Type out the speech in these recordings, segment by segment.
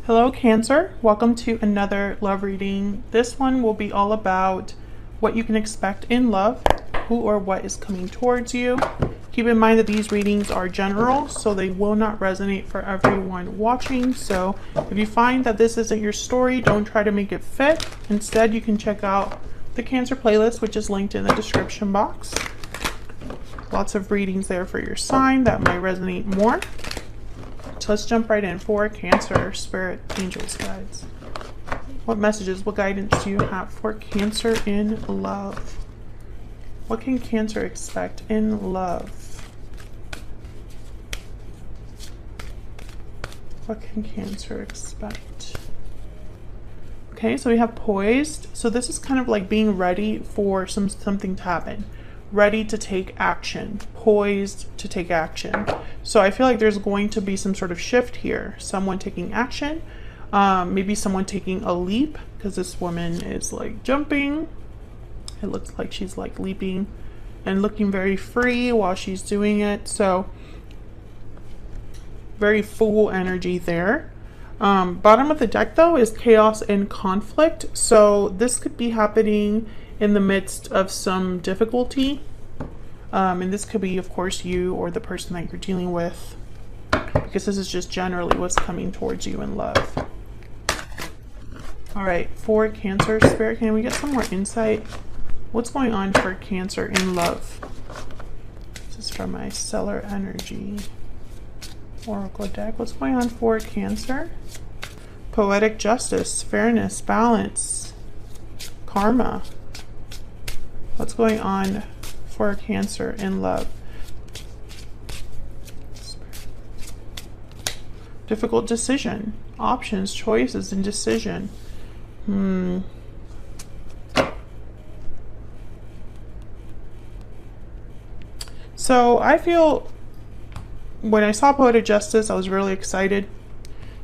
Hello Cancer, welcome to another love reading. This one will be all about what you can expect in love, who or what is coming towards you. Keep in mind that these readings are general, so they will not resonate for everyone watching. So if you find that this isn't your story, don't try to make it fit. Instead, you can check out the Cancer playlist, which is linked in the description box. Lots of readings there for your sign that might resonate more. So let's jump right in for Cancer, Spirit, Angels, Guides. What messages, what guidance do you have for Cancer in love? What can Cancer expect in love? What can Cancer expect? Okay, so we have poised. So this is kind of like being ready for something to happen. Ready to take action, poised to take action. So I feel like there's going to be some sort of shift here. Someone taking action, maybe someone taking a leap, because this woman is like jumping. It looks like she's like leaping and looking very free while she's doing it. So very full energy there. Bottom of the deck though is chaos and conflict. So this could be happening in the midst of some difficulty. And this could be, of course, you or the person that you're dealing with, because this is just generally what's coming towards you in love. All right, for Cancer, Spirit, can we get some more insight? What's going on for Cancer in love? This is from my Stellar Energy Oracle deck. What's going on for Cancer? Poetic justice, fairness, balance, karma. What's going on for Cancer in love? Difficult decision, options, choices, and decision. So I feel when I saw Poetic Justice, I was really excited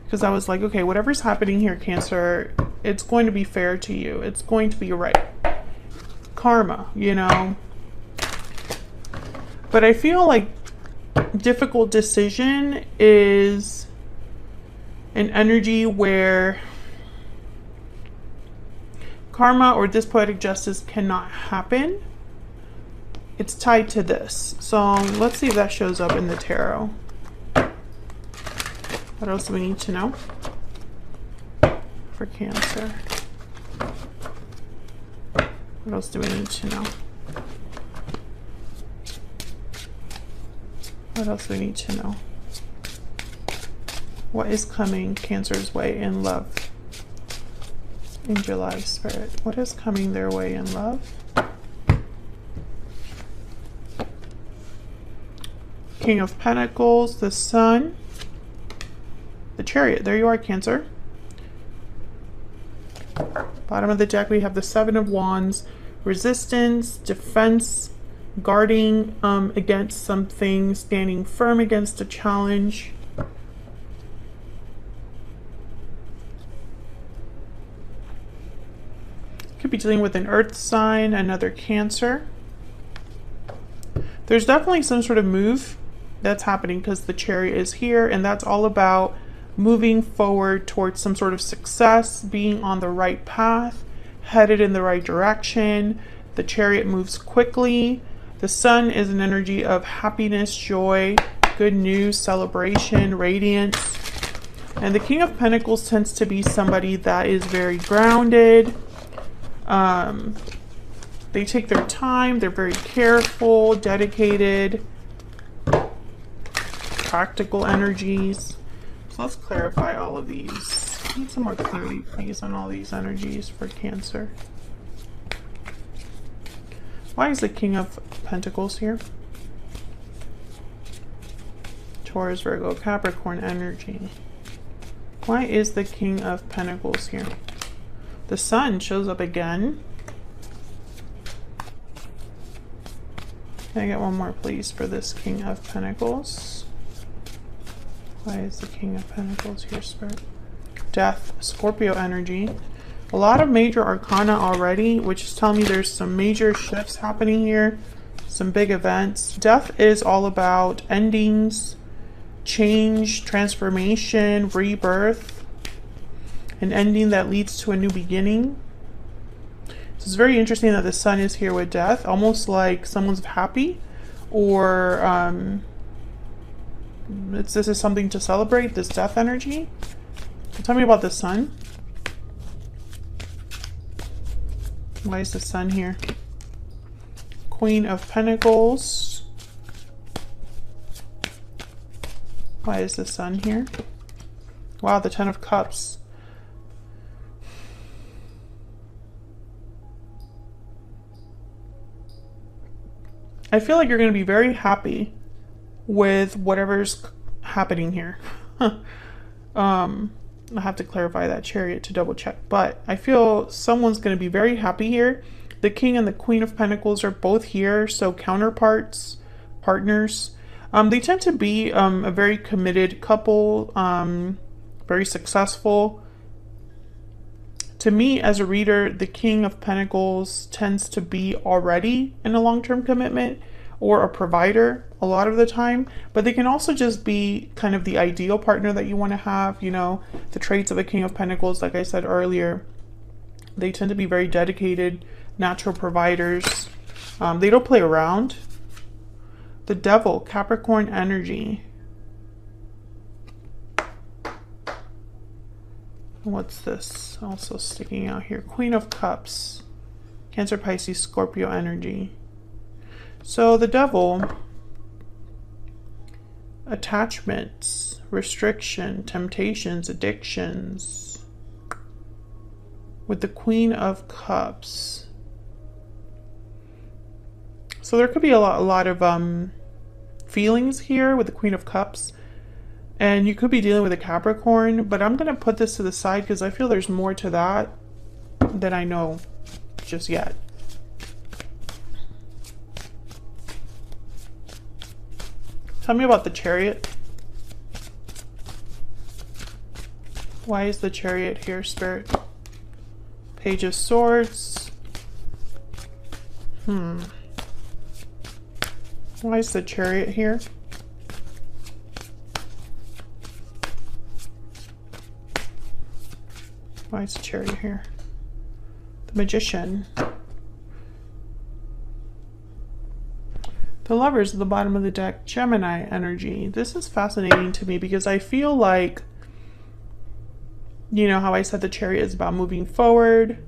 because I was like, okay, whatever's happening here, Cancer, it's going to be fair to you. It's going to be right. Karma, you know. But I feel like difficult decision is an energy where karma or this poetic justice cannot happen. It's tied to this. So let's see if that shows up in the tarot. What else do we need to know for Cancer? What else do we need to know? What else do we need to know? What is coming Cancer's way in love? In July, Spirit. What is coming their way in love? King of Pentacles, the Sun, the Chariot. There you are, Cancer. Bottom of the deck, we have the Seven of Wands, resistance, defense, guarding against something, standing firm against a challenge. Could be dealing with an earth sign, another Cancer. There's definitely some sort of move that's happening because the Chariot is here, and that's all about moving forward towards some sort of success, being on the right path, headed in the right direction. The Chariot moves quickly. The Sun is an energy of happiness, joy, good news, celebration, radiance. And the King of Pentacles tends to be somebody that is very grounded. They take their time. They're very careful, dedicated, practical energies. So let's clarify all of these. I need some more clarity, please, on all these energies for Cancer. Why is the King of Pentacles here? Taurus, Virgo, Capricorn energy. Why is the King of Pentacles here? The Sun shows up again. Can I get one more, please, for this King of Pentacles? Why is the King of Pentacles here, Spirit? Death, Scorpio energy. A lot of major arcana already, which is telling me there's some major shifts happening here. Some big events. Death is all about endings, change, transformation, rebirth. an ending that leads to a new beginning. So it's very interesting that the sun is here with death, almost like someone's happy, or this is something to celebrate, this death energy. So tell me about the sun. Why is the sun here? Queen of Pentacles. Why is the sun here? Wow, the Ten of Cups. I feel like you're going to be very happy with whatever's happening here. I have to clarify that Chariot to double check, but I feel someone's going to be very happy here. The King and the Queen of Pentacles are both here, so counterparts, partners. They tend to be a very committed couple, very successful. To me, as a reader, the King of Pentacles tends to be already in a long-term commitment or a provider a lot of the time, but they can also just be kind of the ideal partner that you want to have. You know, the traits of a King of Pentacles, like I said earlier, they tend to be very dedicated, natural providers. They don't play around. The Devil, Capricorn energy. What's this also sticking out here? Queen of Cups, Cancer, Pisces, Scorpio energy. So the Devil, attachments, restriction, temptations, addictions. With the Queen of Cups. So there could be a lot of feelings here with the Queen of Cups. And you could be dealing with a Capricorn, but I'm going to put this to the side because I feel there's more to that than I know just yet. Tell me about the Chariot. Why is the Chariot here, Spirit? Page of Swords. Why is the Chariot here? Why is the Chariot here? The Magician. The Lovers at the bottom of the deck, Gemini energy. This is fascinating to me because I feel like, you know how I said the Chariot is about moving forward?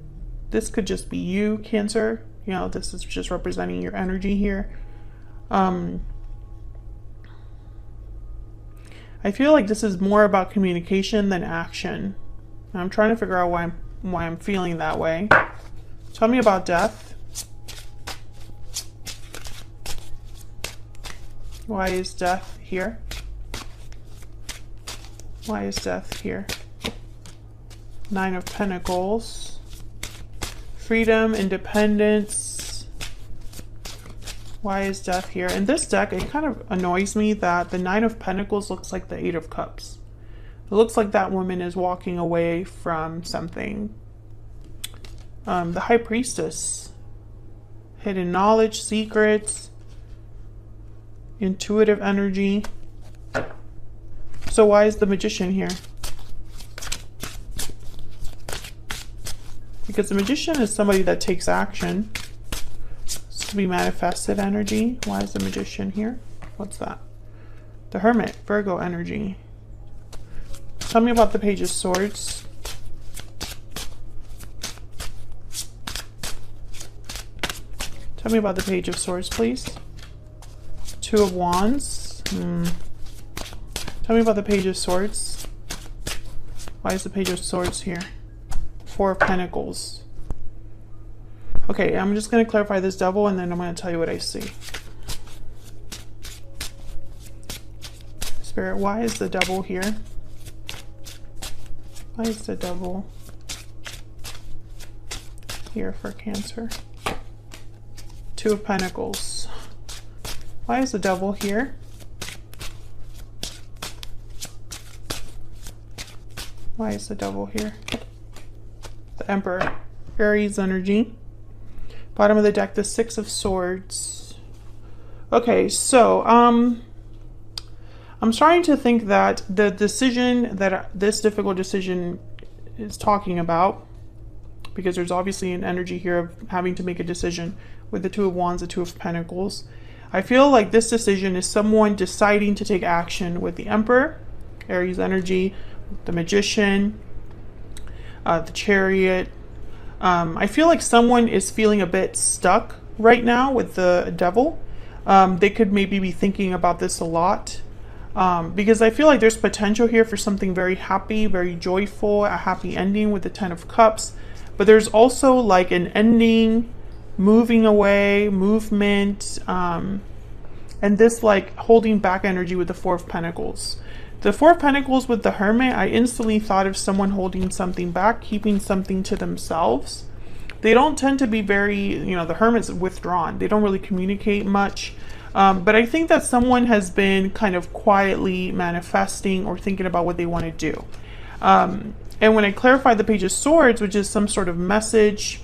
This could just be you, Cancer. You know, this is just representing your energy here. I feel like this is more about communication than action. I'm trying to figure out why I'm feeling that way. Tell me about death. Why is death here? Why is death here? Nine of Pentacles. Freedom, independence. Why is death here? In this deck, it kind of annoys me that the Nine of Pentacles looks like the Eight of Cups. It looks like that woman is walking away from something. The High Priestess. Hidden knowledge, secrets, intuitive energy. So why is the Magician here? Because the Magician is somebody that takes action. This could be manifested energy. Why is the Magician here? What's that? The Hermit, Virgo energy. Tell me about the Page of Swords. Tell me about the Page of Swords, please. Two of Wands. Tell me about the Page of Swords. Why is the Page of Swords here? Four of Pentacles. Okay, I'm just going to clarify this Devil and then I'm going to tell you what I see. Spirit, why is the Devil here? Why is the Devil here for Cancer? Two of Pentacles. Why is the Devil here? Why is the Devil here? The Emperor, Aries energy. Bottom of the deck, the Six of Swords. Okay, so I'm starting to think that the decision, that this difficult decision is talking about, because there's obviously an energy here of having to make a decision with the Two of Wands, the Two of Pentacles. I feel like this decision is someone deciding to take action with the Emperor, Aries energy, the Magician, the Chariot. I feel like someone is feeling a bit stuck right now with the Devil. They could maybe be thinking about this a lot, because I feel like there's potential here for something very happy, very joyful, a happy ending with the Ten of Cups. But there's also like an ending, moving away, movement, and this like holding back energy with the Four of Pentacles. The Four of Pentacles with the Hermit, I instantly thought of someone holding something back, keeping something to themselves. They don't tend to be very, the Hermit's withdrawn. They don't really communicate much. But I think that someone has been kind of quietly manifesting or thinking about what they want to do. And when I clarified the Page of Swords, which is some sort of message,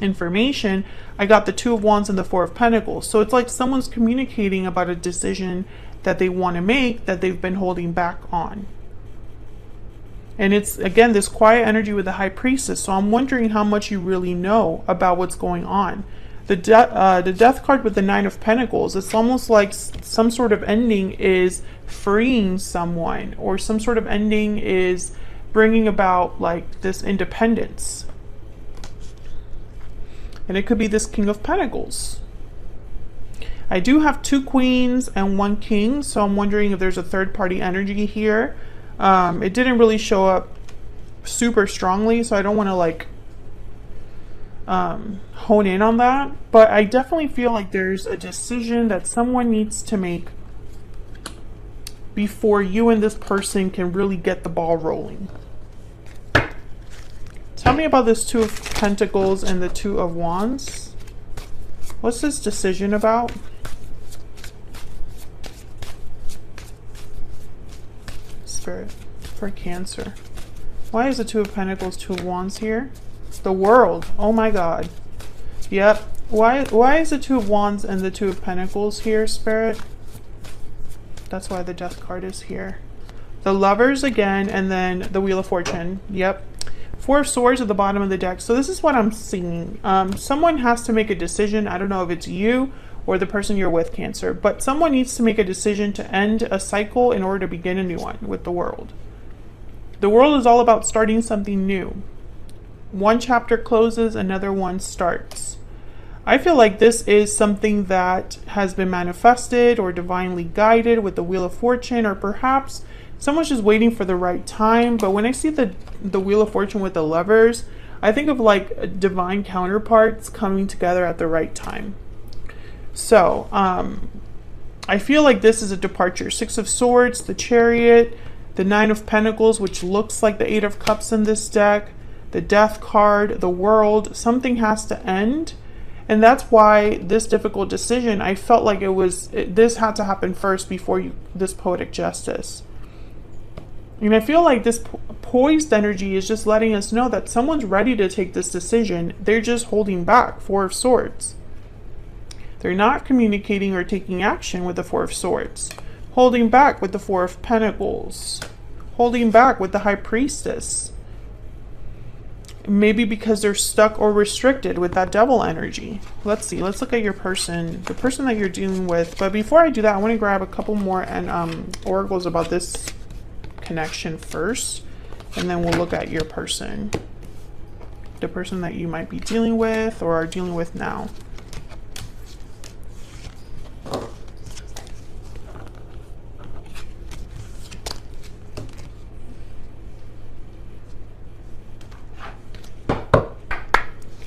information, I got the Two of Wands and the Four of Pentacles. So it's like someone's communicating about a decision that they want to make that they've been holding back on. And it's, again, this quiet energy with the High Priestess. So I'm wondering how much you really know about what's going on. The Death card with the Nine of Pentacles, it's almost like some sort of ending is freeing someone, or some sort of ending is bringing about like this independence. And it could be this King of Pentacles. I do have 2 queens and 1 king, so I'm wondering if there's a third party energy here. It didn't really show up super strongly, so I don't want to like hone in on that. But I definitely feel like there's a decision that someone needs to make before you and this person can really get the ball rolling. Tell me about this Two of Pentacles and the Two of Wands. What's this decision about? Spirit, for Cancer. Why is the Two of Pentacles, Two of Wands here? The World. Oh my God. Yep. Why is the Two of Wands and the Two of Pentacles here, Spirit? That's why the Death card is here. The Lovers again, and then the Wheel of Fortune. Yep. Four of Swords at the bottom of the deck. So this is what I'm seeing. Someone has to make a decision. I don't know if it's you or the person you're with, Cancer, but someone needs to make a decision to end a cycle in order to begin a new one with the World. The World is all about starting something new. One chapter closes, another one starts. I feel like this is something that has been manifested or divinely guided with the Wheel of Fortune, or perhaps someone's just waiting for the right time. But when I see the Wheel of Fortune with the Lovers, I think of like divine counterparts coming together at the right time. So I feel like this is a departure. Six of Swords, the Chariot, the Nine of Pentacles, which looks like the Eight of Cups in this deck, the Death card, the World. Something has to end. And that's why this difficult decision, I felt like this had to happen first before this Poetic Justice. And I feel like this poised energy is just letting us know that someone's ready to take this decision. They're just holding back. Four of Swords. They're not communicating or taking action with the Four of Swords. Holding back with the Four of Pentacles. Holding back with the High Priestess. Maybe because they're stuck or restricted with that Devil energy. Let's see. Let's look at your person. The person that you're dealing with. But before I do that, I want to grab a couple more oracles about this connection first. And then we'll look at your person. The person that you might be dealing with or are dealing with now.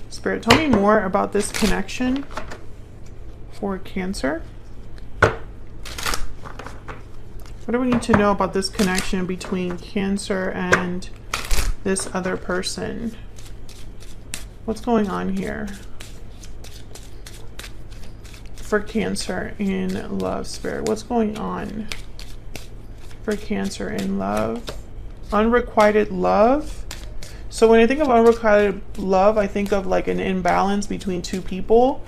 Spirit, tell me more about this connection for Cancer. What do we need to know about this connection between Cancer and this other person? What's going on here for Cancer in love, Spirit? What's going on for Cancer in love? Unrequited love. So when I think of unrequited love, I think of like an imbalance between two people.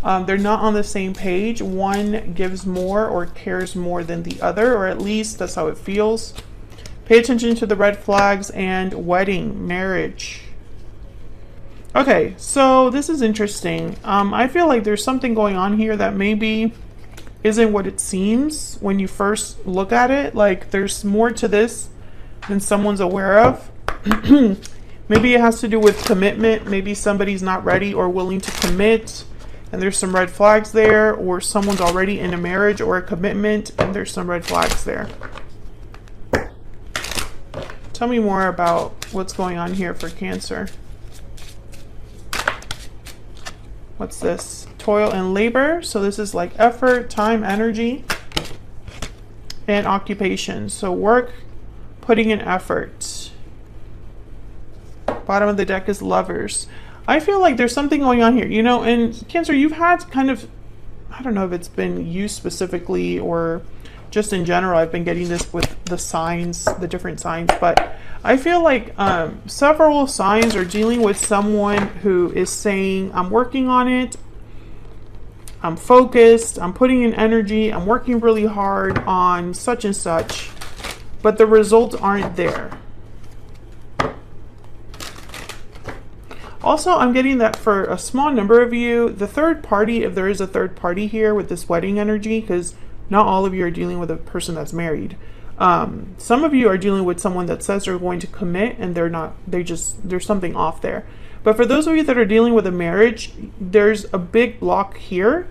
They're not on the same page. One gives more or cares more than the other, or at least that's how it feels. Pay attention to the red flags and wedding, marriage. Okay, so this is interesting. I feel like there's something going on here that maybe isn't what it seems when you first look at it. Like there's more to this than someone's aware of. Maybe it has to do with commitment. Maybe somebody's not ready or willing to commit, and there's some red flags there, or someone's already in a marriage or a commitment and there's some red flags there. Tell me more about what's going on here for Cancer. What's this? Toil and labor. So this is like effort, time, energy, and occupation. So work, putting in effort. Bottom of the deck is lovers. I feel like there's something going on here. You know, and Cancer, you've had kind of, I don't know if it's been you specifically or just in general. I've been getting this with the signs, the different signs, but I feel like several signs are dealing with someone who is saying, I'm working on it, I'm focused, I'm putting in energy, I'm working really hard on such and such, but the results aren't there. Also, I'm getting that for a small number of you, the third party, if there is a third party here with this wedding energy, because not all of you are dealing with a person that's married. Some of you are dealing with someone that says they're going to commit and they're not, there's something off there. But for those of you that are dealing with a marriage, there's a big block here.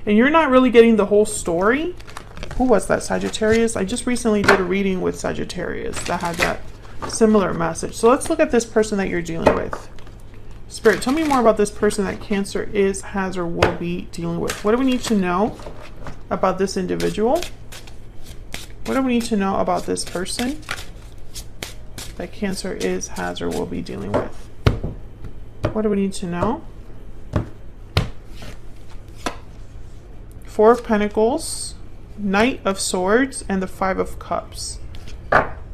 And you're not really getting the whole story. Who was that, Sagittarius? I just recently did a reading with Sagittarius that had that similar message. So let's look at this person that you're dealing with. Spirit, tell me more about this person that Cancer is, has, or will be dealing with. What do we need to know about this individual? What do we need to know about this person that Cancer is, has, or will be dealing with? What do we need to know? Four of Pentacles, Knight of Swords, and the Five of Cups.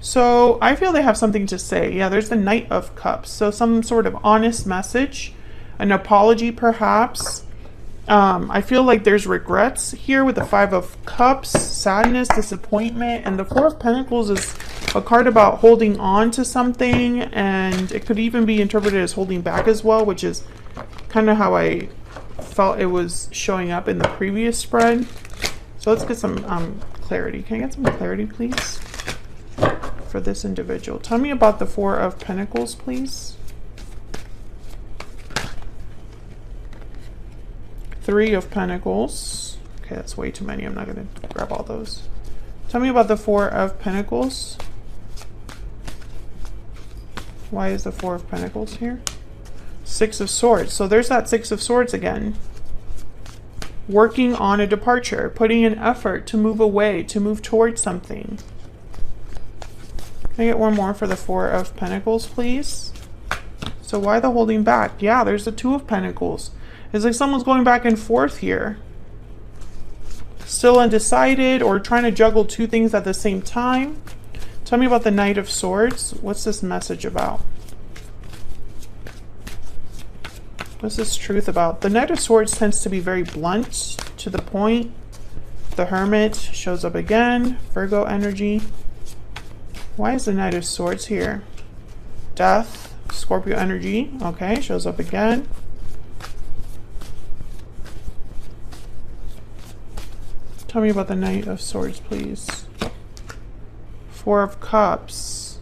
So I feel they have something to say. Yeah, there's the Knight of Cups. So some sort of honest message, an apology perhaps. I feel like there's regrets here with the Five of Cups, sadness, disappointment, and the Four of Pentacles is a card about holding on to something, and it could even be interpreted as holding back as well, which is kind of how I felt it was showing up in the previous spread. So let's get some clarity. Can I get some clarity, please, for this individual? Tell me about the Four of Pentacles, please. Three of Pentacles. Okay, that's way too many. I'm not going to grab all those. Tell me about the Four of Pentacles. Why is the Four of Pentacles here? Six of Swords. So there's that Six of Swords again. Working on a departure, putting in effort to move away, to move towards something. Can I get one more for the Four of Pentacles, please? So why the holding back? Yeah, there's the Two of Pentacles. It's like someone's going back and forth here. Still undecided or trying to juggle two things at the same time. Tell me about the Knight of Swords. What's this message about? What's this truth about? The Knight of Swords tends to be very blunt, to the point. The Hermit shows up again. Virgo energy. Why is the Knight of Swords here? Death. Scorpio energy. Okay, shows up again. Tell me about the Knight of Swords, please. Four of Cups.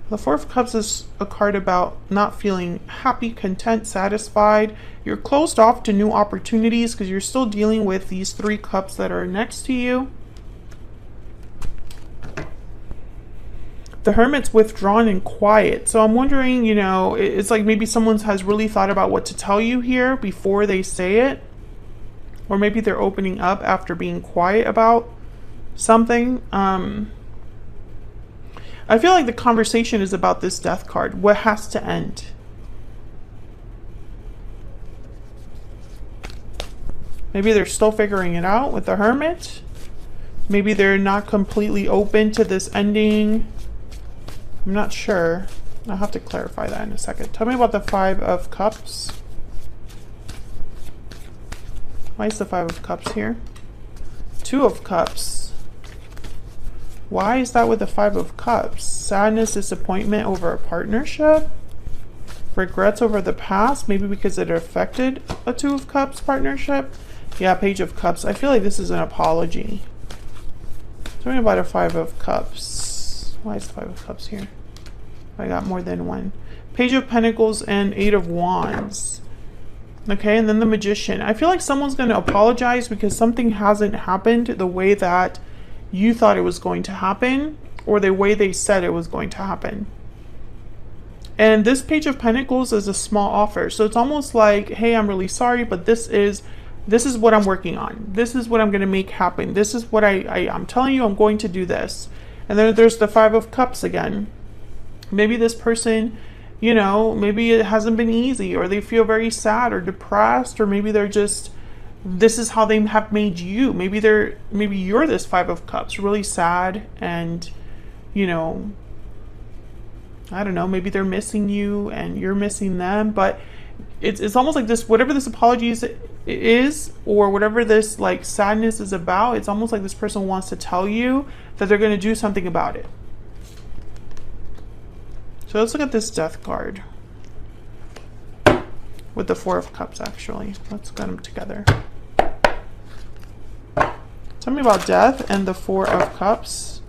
The Four of Cups is a card about not feeling happy, content, satisfied. You're closed off to new opportunities because you're still dealing with these three cups that are next to you. The Hermit's withdrawn and quiet. So I'm wondering, you know, it's like maybe someone has really thought about what to tell you here before they say it. Or maybe they're opening up after being quiet about something. I feel like the conversation is about this Death card. What has to end? Maybe they're still figuring it out with the Hermit. Maybe they're not completely open to this ending. I'm not sure. I'll have to clarify that in a second. Tell me about the Five of Cups. Why is the Five of Cups here? Two of Cups. Why is that with the Five of Cups? Sadness, disappointment over a partnership. Regrets over the past, maybe because it affected a Two of Cups partnership. Yeah, Page of Cups. I feel like this is an apology. Talking about a Five of Cups. Why is the Five of Cups here? I got more than one. Page of Pentacles and Eight of Wands. Okay, and then the Magician. I feel like someone's going to apologize because something hasn't happened the way that you thought it was going to happen, or the way they said it was going to happen. And this Page of Pentacles is a small offer. So it's almost like, hey, I'm really sorry, but this is what I'm working on. This is what I'm going to make happen. This is what I'm telling you, I'm going to do this. And then there's the Five of Cups again. Maybe this person, you know, maybe it hasn't been easy, or they feel very sad or depressed, or maybe they're just, this is how they have made you. Maybe you're this Five of Cups, really sad, and, you know, I don't know, maybe they're missing you and you're missing them, but it's almost like this, whatever this apology is, or whatever this like sadness is about, it's almost like this person wants to tell you that they're going to do something about it. So let's look at this Death card with the Four of Cups, actually. Let's get them together. Tell me about Death and the Four of Cups.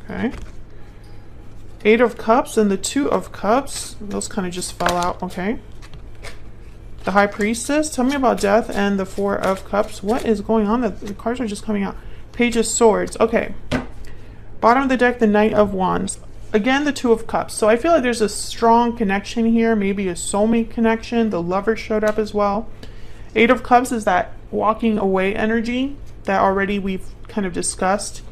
Okay. Eight of Cups and the Two of Cups. Those kind of just fell out. Okay. The High Priestess. Tell me about Death and the Four of Cups. What is going on? The cards are just coming out. Page of Swords. Okay. Bottom of the deck, the Knight of Wands. Again, the Two of Cups. So I feel like there's a strong connection here. Maybe a soulmate connection. The Lover showed up as well. Eight of Cups is that walking away energy that already we've kind of discussed.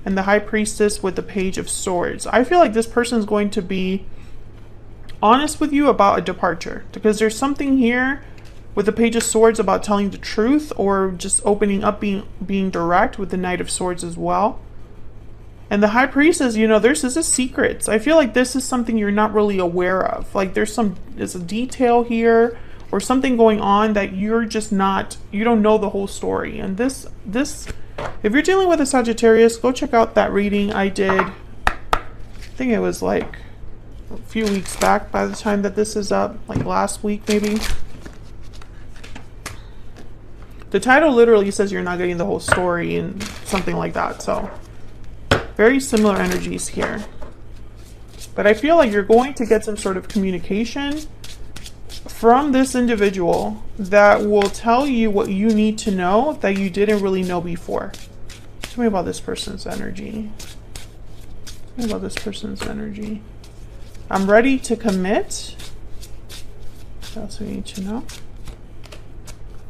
And the High Priestess with the Page of Swords. I feel like this person is going to be honest with you about a departure, because there's something here with the Page of Swords about telling the truth, or just opening up, being direct, with the Knight of Swords as well. And the High Priestess, you know, there's a secrets. I feel like this is something you're not really aware of. Like there's a detail here, or something going on that you're just not, you don't know the whole story. And this if you're dealing with a Sagittarius, go check out that reading I did. I think it was like a few weeks back by the time that this is up, like last week maybe. The title literally says you're not getting the whole story and something like that. So very similar energies here. But I feel like you're going to get some sort of communication from this individual that will tell you what you need to know that you didn't really know before. Tell me about this person's energy. Tell me about this person's energy. I'm ready to commit. What else do we need to know?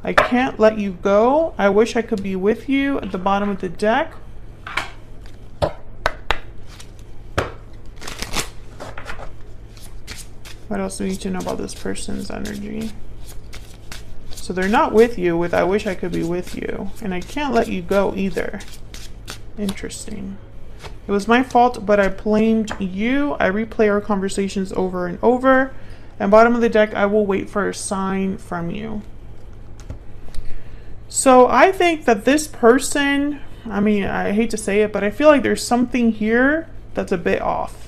I can't let you go. I wish I could be with you at the bottom of the deck. What else do we need to know about this person's energy? So they're not with you with I wish I could be with you. And I can't let you go either. Interesting. It was my fault, but I blamed you. I replay our conversations over and over. And bottom of the deck, I will wait for a sign from you. So I think that this person, I mean, I hate to say it, but I feel like there's something here that's a bit off.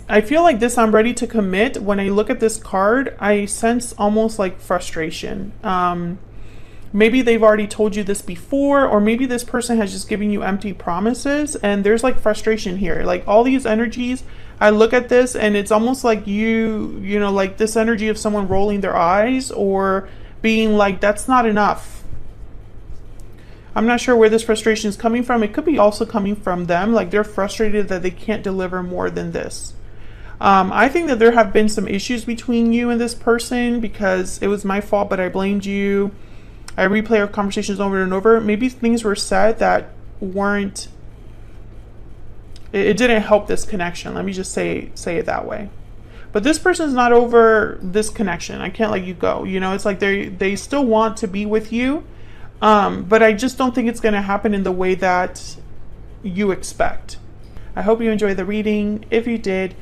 I feel like this I'm ready to commit. When I look at this card, I sense almost like frustration. Maybe they've already told you this before, or maybe this person has just given you empty promises, and there's like frustration here. Like all these energies, I look at this and it's almost like you know, like this energy of someone rolling their eyes or being like, that's not enough. I'm not sure where this frustration is coming from. It could be also coming from them. Like they're frustrated that they can't deliver more than this. I think that there have been some issues between you and this person because it was my fault, but I blamed you. I replay our conversations over and over. Maybe things were said that weren't, it didn't help this connection. Let me just say it that way. But this person's not over this connection. I can't let you go. You know, it's like they still want to be with you. But I just don't think it's going to happen in the way that you expect. I hope you enjoyed the reading. If you did,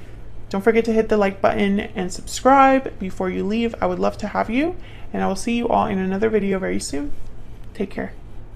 Don't forget to hit the like button and subscribe before you leave. I would love to have you, and I will see you all in another video very soon. Take care.